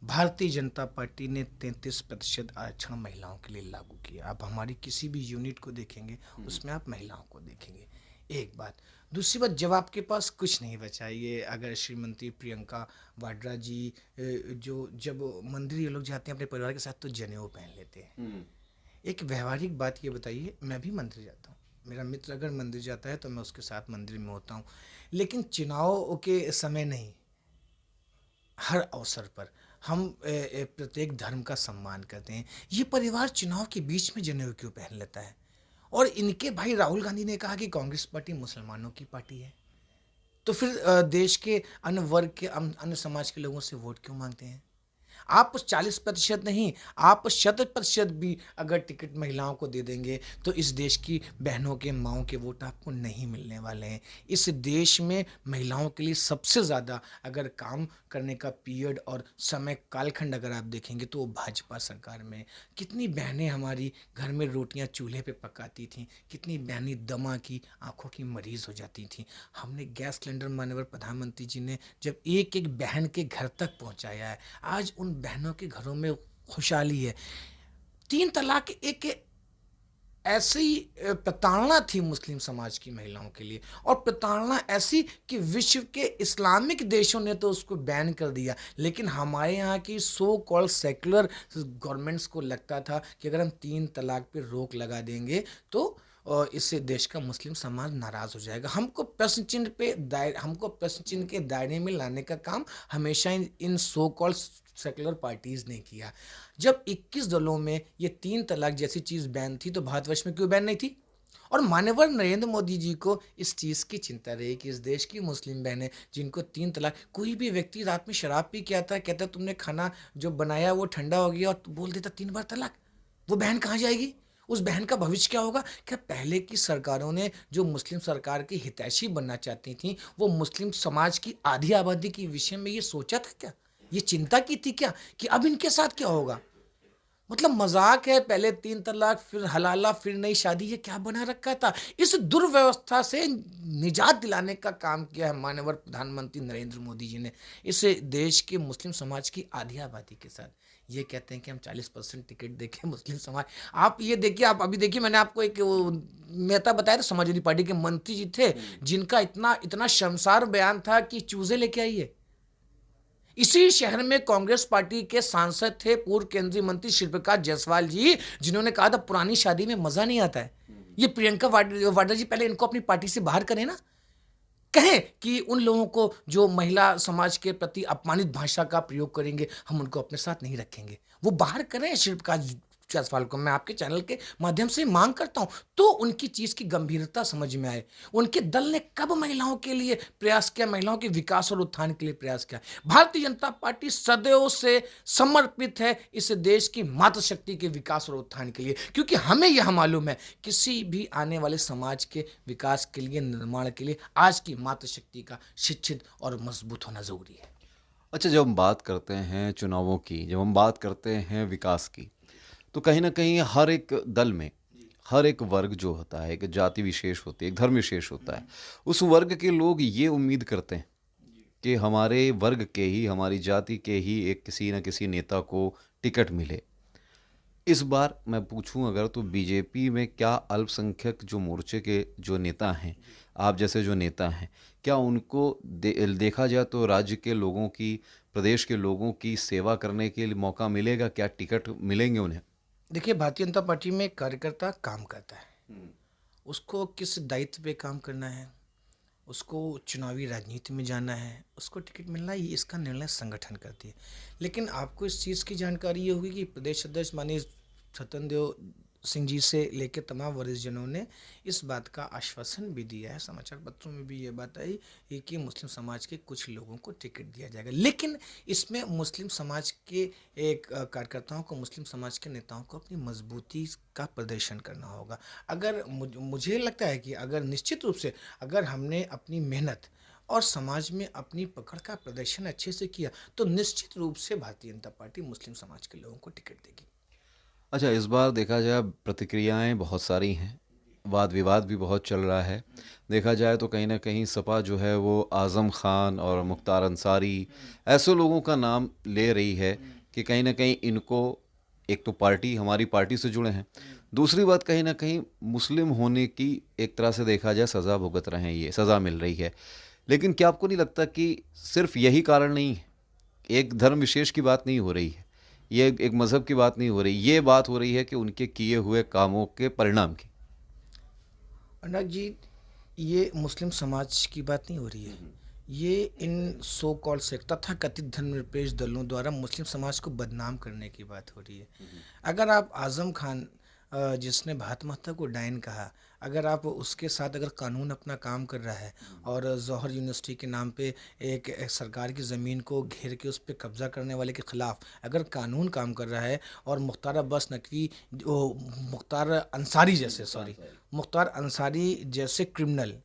भारतीय जनता पार्टी ने 33% आरक्षण महिलाओं के लिए लागू किया। आप हमारी किसी भी यूनिट को देखेंगे उसमें आप महिलाओं को देखेंगे। एक बात। दूसरी बात, जब आपके पास कुछ नहीं बचा, ये अगर श्रीमती प्रियंका वाड्रा जी जो जब मंदिर ये लोग जाते हैं अपने परिवार के साथ तो जनेऊ पहन लेते हैं। एक व्यवहारिक बात ये बताइए, मैं भी मंदिर जाता हूँ, मेरा मित्र अगर मंदिर जाता है तो मैं उसके साथ मंदिर में होता हूँ, लेकिन चुनाव के समय नहीं, हर अवसर पर हम प्रत्येक धर्म का सम्मान करते हैं। ये परिवार चुनाव के बीच में जनेऊ क्यों पहन लेता है? और इनके भाई राहुल गांधी ने कहा कि कांग्रेस पार्टी मुसलमानों की पार्टी है, तो फिर देश के अन्य वर्ग के अन्य समाज के लोगों से वोट क्यों मांगते हैं? आप 40% नहीं, आप 100% भी अगर टिकट महिलाओं को दे देंगे तो इस देश की बहनों के, माँओं के वोट आपको नहीं मिलने वाले हैं। इस देश में महिलाओं के लिए सबसे ज़्यादा अगर काम करने का पीरियड और समय कालखंड अगर आप देखेंगे तो वो भाजपा सरकार में। कितनी बहनें हमारी घर में रोटियां चूल्हे पे पकाती थीं, कितनी बहनें दमा की, आंखों की मरीज हो जाती थीं। हमने गैस सिलेंडर माननीय प्रधानमंत्री जी ने जब एक एक बहन के घर तक पहुंचाया है, आज उन बहनों के घरों में खुशहाली है। 3 तलाक एक ऐसी प्रताड़ना थी मुस्लिम समाज की महिलाओं के लिए, और प्रताड़ना ऐसी कि विश्व के इस्लामिक देशों ने तो उसको बैन कर दिया, लेकिन हमारे यहाँ की सो कॉल्ड सेकुलर गवर्नमेंट्स को लगता था कि अगर हम 3 तलाक पे रोक लगा देंगे तो इससे देश का मुस्लिम समाज नाराज़ हो जाएगा। हमको प्रश्न चिन्ह के दायरे में लाने का काम हमेशा इन सो कॉल्ड सेकुलर पार्टीज़ ने किया। जब 21 दलों में ये 3 तलाक जैसी चीज़ बैन थी तो भारतवर्ष में क्यों बैन नहीं थी? और माननीय नरेंद्र मोदी जी को इस चीज़ की चिंता रही कि इस देश की मुस्लिम बहनें जिनको 3 तलाक, कोई भी व्यक्ति रात में शराब पी के आता है, कहता तुमने खाना जो बनाया वो ठंडा हो गया और बोल देता 3 बार तलाक, वो बहन कहाँ जाएगी? उस बहन का भविष्य क्या होगा? क्या पहले की सरकारों ने जो मुस्लिम सरकार की हितैषी बनना चाहती थी वो मुस्लिम समाज की आधी आबादी के विषय में ये सोचा था क्या? ये चिंता की थी क्या कि अब इनके साथ क्या होगा? मतलब मजाक है, पहले 3 तलाक फिर हलाला फिर नई शादी, ये क्या बना रखा था? इस दुर्व्यवस्था से निजात दिलाने का काम किया है माननीय प्रधानमंत्री नरेंद्र मोदी जी ने इस देश के मुस्लिम समाज की आधी आबादी के साथ। ये कहते हैं कि हम 40% टिकट देखें मुस्लिम समाज। आप ये देखिए, आप अभी देखिए, मैंने आपको एक नेता बताया था समाजवादी पार्टी के मंत्री जी थे जिनका इतना इतना शर्मसार बयान था कि चूजे लेके आइए। इसी शहर में कांग्रेस पार्टी के सांसद थे पूर्व केंद्रीय मंत्री श्री प्रकाश जायसवाल जी, जिन्होंने कहा था पुरानी शादी में मजा नहीं आता है। ये प्रियंका वाड्रा जी पहले इनको अपनी पार्टी से बाहर करें ना, कहें कि उन लोगों को जो महिला समाज के प्रति अपमानित भाषा का प्रयोग करेंगे हम उनको अपने साथ नहीं रखेंगे, वो बाहर करें श्री प्रकाश जायसवाल को मैं आपके चैनल के माध्यम से मांग करता हूं, तो उनकी चीज की गंभीरता समझ में आए। उनके दल ने कब महिलाओं के लिए प्रयास किया, महिलाओं के विकास और उत्थान के लिए प्रयास किया? भारतीय जनता पार्टी सदैव से समर्पित है इस देश की मातृशक्ति के विकास और उत्थान के लिए, क्योंकि हमें यह मालूम है किसी भी आने वाले समाज के विकास के लिए, निर्माण के लिए आज की मातृशक्ति का शिक्षित और मजबूत होना जरूरी है। अच्छा, जब हम बात करते हैं चुनावों की, जब हम बात करते हैं विकास की, तो कहीं ना कहीं हर एक दल में हर एक वर्ग जो होता है, एक जाति विशेष होती है, एक धर्म विशेष होता है, उस वर्ग के लोग ये उम्मीद करते हैं कि हमारे वर्ग के ही, हमारी जाति के ही एक किसी न किसी नेता को टिकट मिले। इस बार मैं पूछूं अगर, तो बीजेपी में क्या अल्पसंख्यक जो मोर्चे के जो नेता हैं, आप जैसे जो नेता हैं, क्या उनको देखा जाए तो राज्य के लोगों की, प्रदेश के लोगों की सेवा करने के लिए मौका मिलेगा? क्या टिकट मिलेंगे उन्हें? देखिए, भारतीय जनता पार्टी में कार्यकर्ता काम करता है, उसको किस दायित्व पे काम करना है, उसको चुनावी राजनीति में जाना है, उसको टिकट मिलना है, ये इसका निर्णय संगठन करती है। लेकिन आपको इस चीज़ की जानकारी ये होगी कि प्रदेश अध्यक्ष माननीय स्वतंत्र सिंह जी से लेकर तमाम वरिष्ठ जनों ने इस बात का आश्वासन भी दिया है, समाचार पत्रों में भी ये बात आई है कि मुस्लिम समाज के कुछ लोगों को टिकट दिया जाएगा। लेकिन इसमें मुस्लिम समाज के एक कार्यकर्ताओं को, मुस्लिम समाज के नेताओं को अपनी मजबूती का प्रदर्शन करना होगा। अगर मुझे लगता है कि अगर निश्चित रूप से अगर हमने अपनी मेहनत और समाज में अपनी पकड़ का प्रदर्शन अच्छे से किया, तो निश्चित रूप से भारतीय जनता पार्टी मुस्लिम समाज के लोगों को टिकट देगी। अच्छा, इस बार देखा जाए प्रतिक्रियाएं बहुत सारी हैं, वाद विवाद भी बहुत चल रहा है। देखा जाए तो कहीं ना कहीं सपा जो है वो आज़म खान और मुख्तार अंसारी, ऐसे लोगों का नाम ले रही है कि कहीं ना कहीं इनको, एक तो पार्टी, हमारी पार्टी से जुड़े हैं, दूसरी बात कहीं ना कहीं मुस्लिम होने की एक तरह से देखा जाए सज़ा भुगत रहे हैं, ये सज़ा मिल रही है। लेकिन क्या आपको नहीं लगता कि सिर्फ यही कारण नहीं है, एक धर्म विशेष की बात नहीं हो रही है, ये एक मज़हब की बात नहीं हो रही, ये बात हो रही है कि उनके किए हुए कामों के परिणाम की? अनुराग जी, ये मुस्लिम समाज की बात नहीं हो रही है, ये इन सो कॉल्ड सेक्ट तथा कथित धर्मनिरपेक्ष दलों द्वारा मुस्लिम समाज को बदनाम करने की बात हो रही है। अगर आप आज़म खान, जिसने भारत माता को डायन कहा, अगर आप उसके साथ अगर कानून अपना काम कर रहा है और जौहर यूनिवर्सिटी के नाम पे एक सरकार की ज़मीन को घेर के उस पर कब्ज़ा करने वाले के ख़िलाफ़ अगर कानून काम कर रहा है, और मुख्तार अब्बास नकवी, मुख्तार अंसारी जैसे, सॉरी, मुख्तार अंसारी जैसे क्रिमिनल,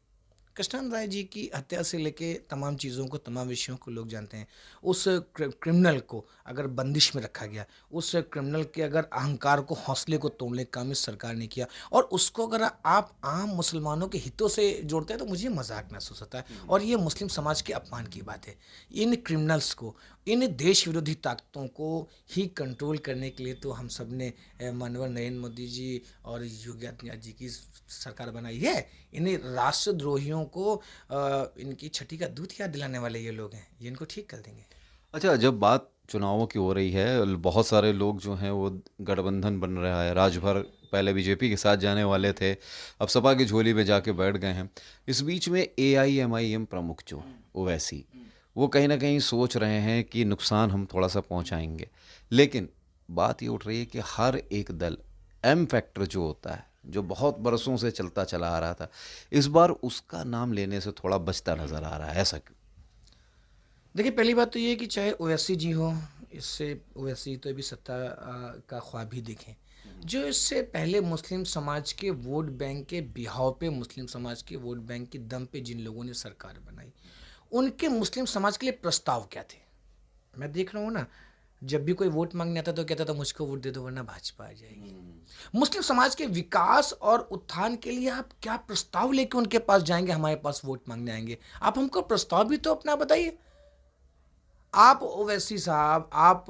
कृष्णन राय जी की हत्या से लेके तमाम चीज़ों को, तमाम विषयों को लोग जानते हैं, उस क्रिमिनल को अगर बंदिश में रखा गया, उस क्रिमिनल के अगर अहंकार को, हौसले को तोड़ने का काम इस सरकार ने किया, और उसको अगर आप आम मुसलमानों के हितों से जोड़ते हैं, तो मुझे मजाक महसूस होता है, और ये मुस्लिम समाज के अपमान की बात है। इन क्रिमिनल्स को, इन देश विरोधी ताकतों को ही कंट्रोल करने के लिए तो हम सब ने माननीय नरेंद्र मोदी जी और योगी आदित्यनाथ जी की सरकार बनाई है। इन राष्ट्रद्रोहियों को इनकी छठी का दूध याद दिलाने वाले ये लोग हैं, ये इनको ठीक कर देंगे। अच्छा, जब बात चुनावों की हो रही है, बहुत सारे लोग जो हैं वो गठबंधन बन रहा है, राजभर पहले बीजेपी के साथ जाने वाले थे, अब सपा की झोली में जाके बैठ गए हैं। इस बीच में AIMIM प्रमुख जो ओवैसी, वो कहीं ना कहीं सोच रहे हैं कि नुकसान हम थोड़ा सा पहुंचाएंगे। लेकिन बात ये उठ रही है कि हर एक दल, M फैक्टर जो होता है, जो बहुत बरसों से चलता चला आ रहा था, इस बार उसका नाम लेने से थोड़ा बचता नजर आ रहा है, ऐसा क्यों? देखिए, पहली बात तो ये है कि चाहे ओवैसी जी हो, इससे ओवैसी तो अभी सत्ता का ख्वाब ही देखें, जो इससे पहले मुस्लिम समाज के वोट बैंक के बिहाव पे, मुस्लिम समाज के वोट बैंक के दम पे जिन लोगों ने सरकार बनाई, उनके मुस्लिम समाज के लिए प्रस्ताव क्या थे? मैं देख रहा हूँ ना, जब भी कोई वोट मांगने आता तो कहता था मुझको वोट दे दो वरना भाजपा आ जाएगी। मुस्लिम समाज के विकास और उत्थान के लिए आप क्या प्रस्ताव लेके उनके पास जाएंगे, हमारे पास वोट मांगने आएंगे? आप हमको प्रस्ताव भी तो अपना बताइए। आप ओवैसी साहब, आप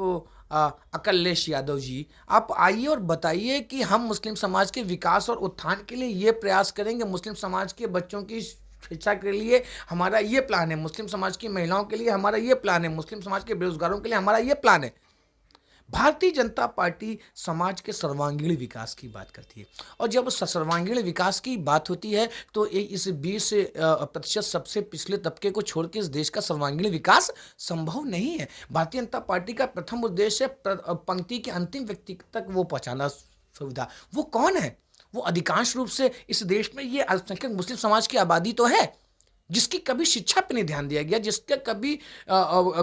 अकलेश यादव जी, आप आइए और बताइए कि हम मुस्लिम समाज के विकास और उत्थान के लिए ये प्रयास करेंगे, मुस्लिम समाज के बच्चों की शिक्षा के लिए हमारा ये प्लान है, मुस्लिम समाज की महिलाओं के लिए हमारा ये प्लान है, मुस्लिम समाज के बेरोजगारों के लिए हमारा ये प्लान है। भारतीय जनता पार्टी समाज के सर्वांगीण विकास की बात करती है, और जब सर्वांगीण विकास की बात होती है तो इस 20% सबसे पिछले तबके को छोड़ के इस देश का सर्वांगीण विकास संभव नहीं है। भारतीय जनता पार्टी का प्रथम उद्देश्य पंक्ति के अंतिम व्यक्ति तक वो पहुंचाना सुविधा। वो कौन है? वो अधिकांश रूप से इस देश में ये अल्पसंख्यक मुस्लिम समाज की आबादी तो है, जिसकी कभी शिक्षा पे नहीं ध्यान दिया गया, जिसका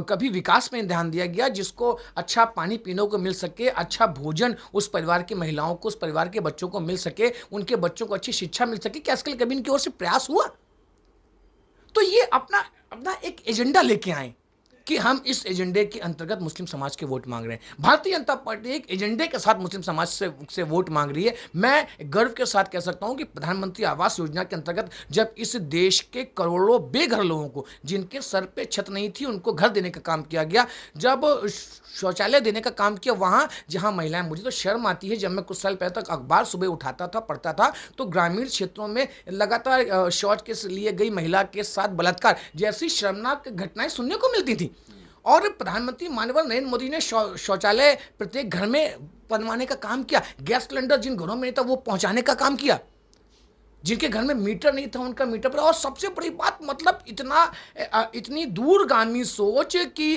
कभी विकास पे नहीं ध्यान दिया गया, जिसको अच्छा पानी पीने को मिल सके, अच्छा भोजन उस परिवार की महिलाओं को, उस परिवार के बच्चों को मिल सके, उनके बच्चों को अच्छी शिक्षा मिल सके। क्या इसके लिए कभी इनकी ओर से प्रयास हुआ? तो ये अपना अपना एक एजेंडा लेके आए कि हम इस एजेंडे के अंतर्गत मुस्लिम समाज के वोट मांग रहे हैं। भारतीय जनता पार्टी एक एजेंडे के साथ मुस्लिम समाज से वोट मांग रही है। मैं गर्व के साथ कह सकता हूं कि प्रधानमंत्री आवास योजना के अंतर्गत जब इस देश के करोड़ों बेघर लोगों को, जिनके सर पे छत नहीं थी, उनको घर देने का काम किया गया, जब शौचालय देने का काम किया वहाँ जहाँ महिलाएं, मुझे तो शर्म आती है, जब मैं कुछ साल पहले तक अखबार सुबह उठाता था, पढ़ता था, तो ग्रामीण क्षेत्रों में लगातार शौच के लिए गई महिला के साथ बलात्कार जैसी शर्मनाक घटनाएं सुनने को मिलती थी। और प्रधानमंत्री माननीय नरेंद्र मोदी ने शौचालय प्रत्येक घर में बनवाने का काम किया, गैस सिलेंडर जिन घरों में नहीं था वो पहुंचाने का काम किया, जिनके घर में मीटर नहीं था उनका मीटर पर। और सबसे बड़ी बात, मतलब इतनी दूरगामी सोच कि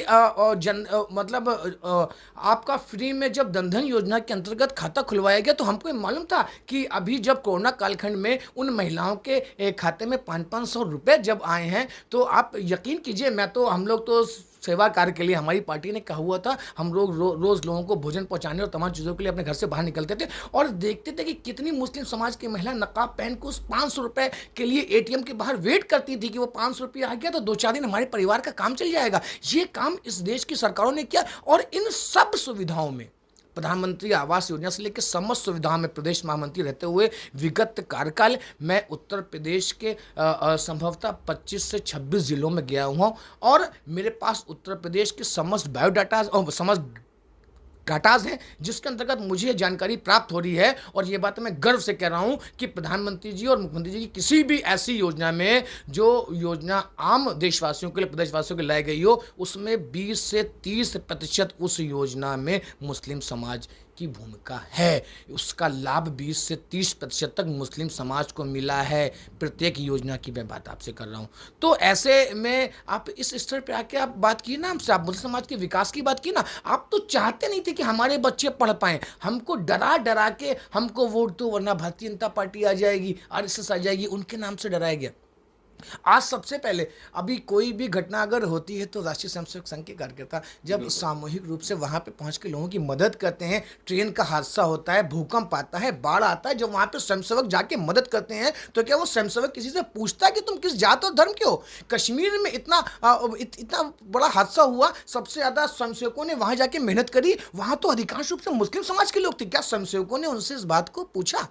आपका फ्री में जब जनधन योजना के अंतर्गत खाता खुलवाया गया तो हमको मालूम था कि अभी जब कोरोना कालखंड में उन महिलाओं के खाते में 500-500 रुपए जब आए हैं, तो आप यकीन कीजिए, हम लोग तो सेवा कार्य के लिए हमारी पार्टी ने कहा हुआ था, हम लोग रोज लोगों को भोजन पहुंचाने और तमाम चीज़ों के लिए अपने घर से बाहर निकलते थे और देखते थे कि कितनी मुस्लिम समाज की महिला नकाब पहन के उस 500 रुपए के लिए एटीएम के बाहर वेट करती थी कि वो 500 रुपये आ गया तो 2-4 दिन हमारे परिवार का काम चल जाएगा। ये काम इस देश की सरकारों ने किया। और इन सब सुविधाओं में, प्रधानमंत्री आवास योजना से लेकर समस्त सुविधाओं में प्रदेश महामंत्री रहते हुए विगत कार्यकाल मैं उत्तर प्रदेश के संभवतः 25 से 26 जिलों में गया हुआ हूँ और मेरे पास उत्तर प्रदेश के समस्त बायोडाटा और समस्त डाटाज हैं, जिसके अंतर्गत मुझे जानकारी प्राप्त हो रही है। और ये बात मैं गर्व से कह रहा हूँ कि प्रधानमंत्री जी और मुख्यमंत्री जी की किसी भी ऐसी योजना में, जो योजना आम देशवासियों के लिए, प्रदेशवासियों के लिए लाई गई हो, उसमें 20 से 30% उस योजना में मुस्लिम समाज की भूमिका है। उसका लाभ 20 से 30% तक मुस्लिम समाज को मिला है। प्रत्येक योजना की मैं बात आपसे कर रहा हूँ। तो ऐसे में आप इस स्तर पे आके आप बात की ना हमसे, आप मुस्लिम समाज के विकास की बात की ना, आप तो चाहते नहीं थे कि हमारे बच्चे पढ़ पाएं। हमको डरा डरा के हमको वोट दो वरना भारतीय जनता पार्टी आ जाएगी, आरएसएस आ जाएगी, उनके नाम से डराया गया। आज सबसे पहले अभी कोई भी घटना अगर होती है तो राष्ट्रीय स्वयंसेवक संघ के कार्यकर्ता जब सामूहिक रूप से वहां पे पहुंच के लोगों की मदद करते हैं, ट्रेन का हादसा होता है, भूकंप आता है, बाढ़ आता है, जब वहां पे स्वयंसेवक जाके मदद करते हैं तो क्या वो स्वयंसेवक किसी से पूछता है कि तुम किस जात और धर्म के हो? कश्मीर में इतना बड़ा हादसा हुआ, सबसे ज्यादा स्वयंसेवकों ने वहां जाके मेहनत करी, वहां तो अधिकांश रूप से मुस्लिम समाज के लोग थे। क्या स्वयंसेवकों ने उनसे इस बात को पूछा?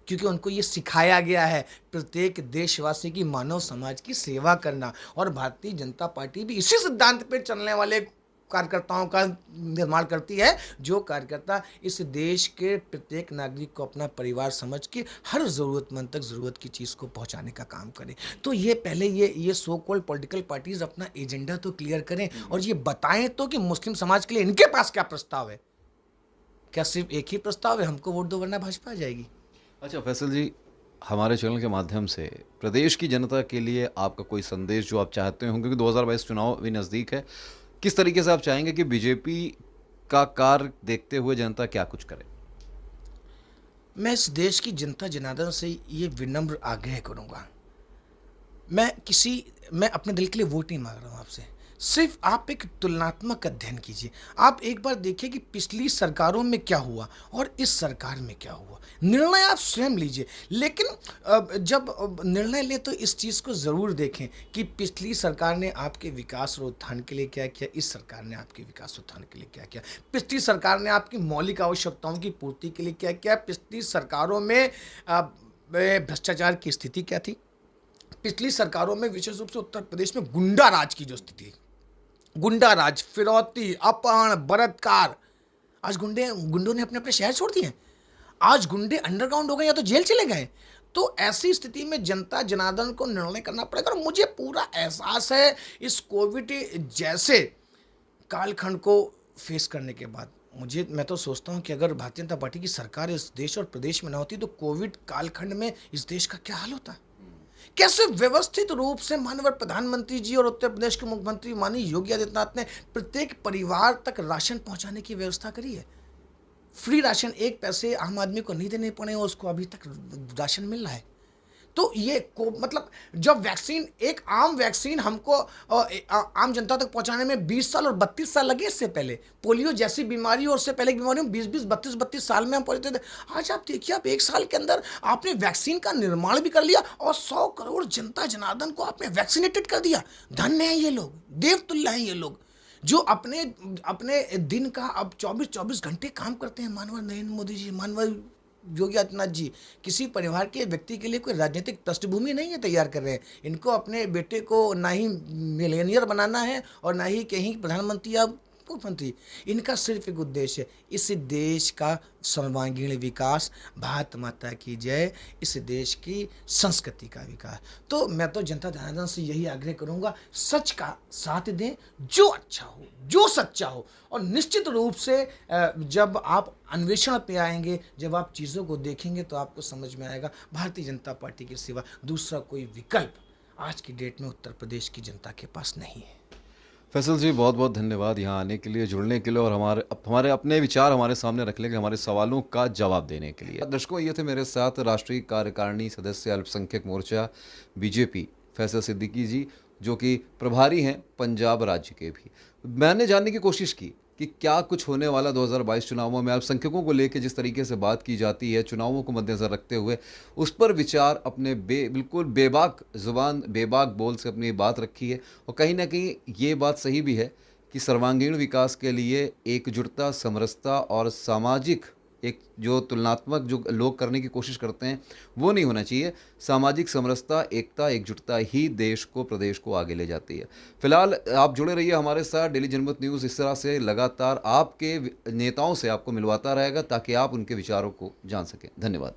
क्योंकि उनको ये सिखाया गया है प्रत्येक देशवासी की, मानव समाज की सेवा करना। और भारतीय जनता पार्टी भी इसी सिद्धांत पर चलने वाले कार्यकर्ताओं का निर्माण करती है, जो कार्यकर्ता इस देश के प्रत्येक नागरिक को अपना परिवार समझ के हर ज़रूरतमंद तक ज़रूरत की चीज़ को पहुंचाने का काम करें। तो ये पहले ये सो कॉल्ड पॉलिटिकल पार्टीज अपना एजेंडा तो क्लियर करें और ये बताएं तो कि मुस्लिम समाज के लिए इनके पास क्या प्रस्ताव है। क्या सिर्फ एक ही प्रस्ताव है, हमको वोट दो वरना भाजपा आ जाएगी? अच्छा फैसल जी, हमारे चैनल के माध्यम से प्रदेश की जनता के लिए आपका कोई संदेश जो आप चाहते होंगे, क्योंकि 2022 चुनाव भी नज़दीक है, किस तरीके से आप चाहेंगे कि बीजेपी का कार्य देखते हुए जनता क्या कुछ करे? मैं इस देश की जनता जनार्दन से ये विनम्र आग्रह करूंगा, मैं अपने दिल के लिए वोट नहीं मांग रहा हूं आपसे, सिर्फ आप एक तुलनात्मक अध्ययन कीजिए। आप एक बार देखिए कि पिछली सरकारों में क्या हुआ और इस सरकार में क्या हुआ। निर्णय आप स्वयं लीजिए, लेकिन जब निर्णय लें तो इस चीज़ को ज़रूर देखें कि पिछली सरकार ने आपके विकास और उत्थान के लिए क्या किया, इस सरकार ने आपके विकास उत्थान के लिए क्या किया। पिछली सरकार ने आपकी मौलिक आवश्यकताओं की पूर्ति के लिए क्या किया। पिछली सरकारों में भ्रष्टाचार की स्थिति क्या थी। पिछली सरकारों में विशेष रूप से उत्तर प्रदेश में गुंडा राज की जो स्थिति, गुंडा राज, फिरौती, अपहरण, बलात्कार, आज गुंडों ने अपने अपने शहर छोड़ दिए। आज गुंडे अंडरग्राउंड हो गए या तो जेल चले गए। तो ऐसी स्थिति में जनता जनार्दन को निर्णय करना पड़ेगा। और मुझे पूरा एहसास है इस कोविड जैसे कालखंड को फेस करने के बाद, मैं तो सोचता हूँ कि अगर भारतीय जनता पार्टी की सरकार इस देश और प्रदेश में ना होती तो कोविड कालखंड में इस देश का क्या हाल होता। कैसे व्यवस्थित रूप से माननीय प्रधानमंत्री जी और उत्तर प्रदेश के मुख्यमंत्री माननीय योगी आदित्यनाथ ने प्रत्येक परिवार तक राशन पहुंचाने की व्यवस्था करी है। फ्री राशन, एक पैसे आम आदमी को नहीं देने पड़े और उसको अभी तक राशन मिल रहा है। तो ये मतलब जब वैक्सीन, एक आम वैक्सीन हमको आम जनता तक पहुंचाने में 20 साल और 32 साल लगे। इससे पहले पोलियो जैसी बीमारी और उससे पहले की बीमारियों में 20-20, 32-32 साल में हम पहुंचते थे। आज आप देखिए, आप 1 साल के अंदर आपने वैक्सीन का निर्माण भी कर लिया और 100 करोड़ जनता जनार्दन को आपने वैक्सीनेटेड कर दिया। धन्य है ये लोग, देवतुल्य हैं ये लोग, जो अपने अपने दिन का अब 24-24 घंटे काम करते हैं। माननीय नरेंद्र मोदी जी, माननीय योगी आदित्यनाथ जी किसी परिवार के व्यक्ति के लिए कोई राजनीतिक पृष्ठभूमि नहीं है तैयार कर रहे हैं। इनको अपने बेटे को ना ही मिलेनियर बनाना है और ना ही कहीं प्रधानमंत्री या मुख्यमंत्री। इनका सिर्फ एक उद्देश्य है, इस देश का सर्वांगीण विकास, भारत माता की जय, इस देश की संस्कृति का विकास। तो मैं तो जनता जनार्दन से यही आग्रह करूंगा, सच का साथ दें, जो अच्छा हो, जो सच्चा हो। और निश्चित रूप से जब आप अन्वेषण पे आएंगे, जब आप चीज़ों को देखेंगे तो आपको समझ में आएगा भारतीय जनता पार्टी के सिवा दूसरा कोई विकल्प आज की डेट में उत्तर प्रदेश की जनता के पास नहीं है। फैसल जी, बहुत बहुत धन्यवाद यहाँ आने के लिए, जुड़ने के लिए और हमारे अपने विचार हमारे सामने रखने के लिए, हमारे सवालों का जवाब देने के लिए। दर्शकों, ये थे मेरे साथ राष्ट्रीय कार्यकारिणी सदस्य अल्पसंख्यक मोर्चा बीजेपी फैसल सिद्दीकी जी, जो कि प्रभारी हैं पंजाब राज्य के भी। मैंने जानने की कोशिश की कि क्या कुछ होने वाला 2022 चुनावों में, अल्पसंख्यकों को लेकर जिस तरीके से बात की जाती है चुनावों को मद्देनजर रखते हुए, उस पर विचार अपने बिल्कुल बेबाक जुबान, बेबाक बोल से अपनी बात रखी है। और कहीं ना कहीं ये बात सही भी है कि सर्वांगीण विकास के लिए एकजुटता, समरसता और सामाजिक एक जो तुलनात्मक जो लोग करने की कोशिश करते हैं वो नहीं होना चाहिए। सामाजिक समरसता, एकता, एकजुटता ही देश को, प्रदेश को आगे ले जाती है। फिलहाल आप जुड़े रहिए हमारे साथ। डेली जनमत न्यूज़ इस तरह से लगातार आपके नेताओं से आपको मिलवाता रहेगा ताकि आप उनके विचारों को जान सकें। धन्यवाद।